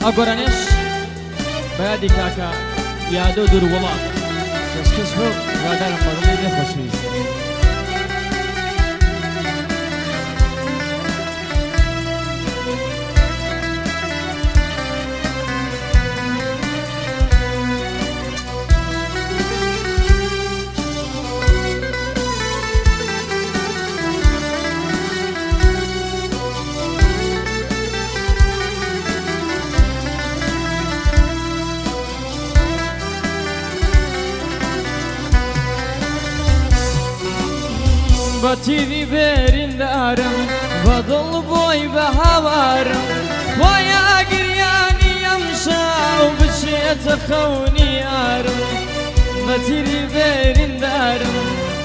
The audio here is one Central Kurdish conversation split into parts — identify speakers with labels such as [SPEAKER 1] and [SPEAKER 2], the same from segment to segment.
[SPEAKER 1] ئەگۆرانێش بەیادی کاکە یادە و دوور وڵات کەسکەس بۆ ڕادارم بەڵی نەخۆشویست
[SPEAKER 2] بەتیری بێریندارم بەدڵ بۆی بە هاوارم وایە گریانی ئەمشاو بچێتە خەونی یارم بەتیری بێریندارم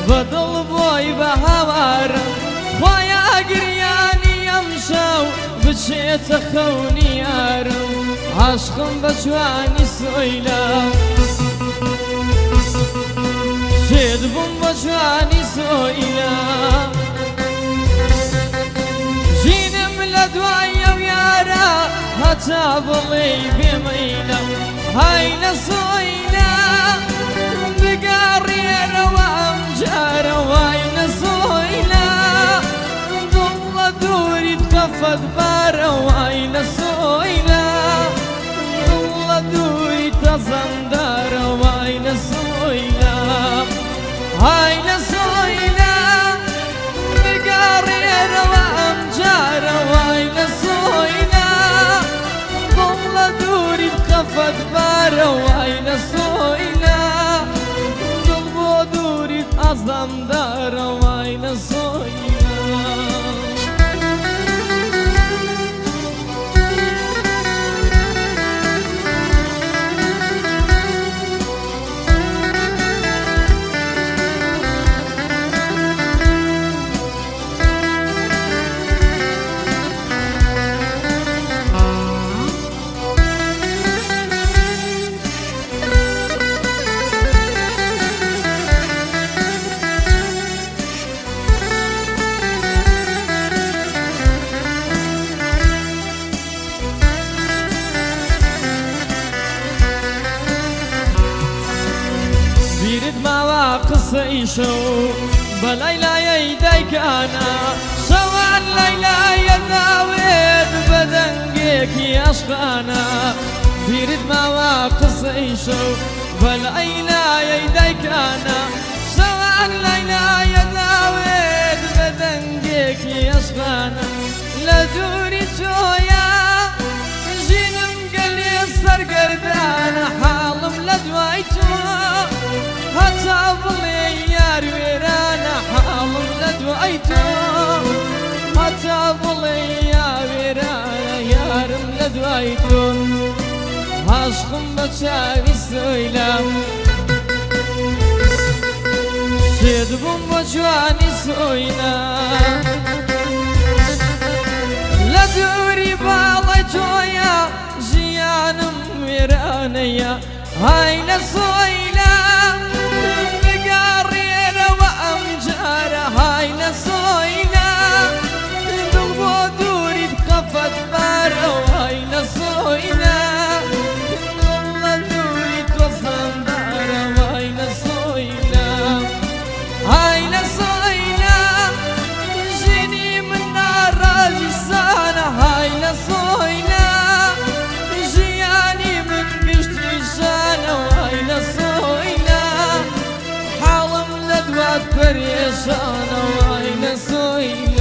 [SPEAKER 2] بەدڵ بۆی بە هاوارم وایە گریانی ئەمشاو بچێتە خەونی یارم عاشقم بە جوانی سۆیلا شێد بووم بە جوانی سۆیلا ژینم لە دوایە یارە هەتا بڵێ بێمەیلە های لە سۆیلا بگەڕێرەوە ئەم جارە وای لە سۆیلا دڵ لە دووریت خەفەت بارە وای لە سۆیلا دڵ لە دووریت تەزەندارە وای لە سۆیلا های لە سۆیلا بگەڕێرەوە ئەم جارە وای لە سۆیلا دڵ لە دووریت خەفەت بارە وای لە سۆیلا دڵ بۆ دووریت ئەزەمدارە وای لە سۆیلا قسەی شەو بە لەیلایەی دایکانە شەوان لەیلایە داوێت بە دەنگێکی عەشقانە بیرت ماوە قسەی شەو بە لەیلایەی دایکانە شەوان لەیلایە داوێت بە دەنگێکی عەشقانە لە دووری تۆیە ژینم گەلێ سەرگەردانە حاڵم لە دوای تۆ هەتا بڵێ یار وێرانە حاڵم لە دوای تۆ هەتا بڵێ یار وێرانە یارم لە دوای تۆ عاشقم بە چاوی سۆیلا شێد بووم بە جوانی سۆیلا لە دووری باڵی تۆیە ژیانم وێرانەیە های لە سۆیلا بگەڕێرەوە ئەم جارە های لە سۆیلا دڵ بۆ دووریت خەفەت بارە های لە سۆیلا دڵ لە دووریت وەسەندارە های لە سۆیلا های لە سۆیلا ژینی من ناڕازی سانە های لە سۆیلا ژیانی من گشتی شانە وای لە سۆیلا حاڵم لە دوات پەرێشانە وای لە سۆیلا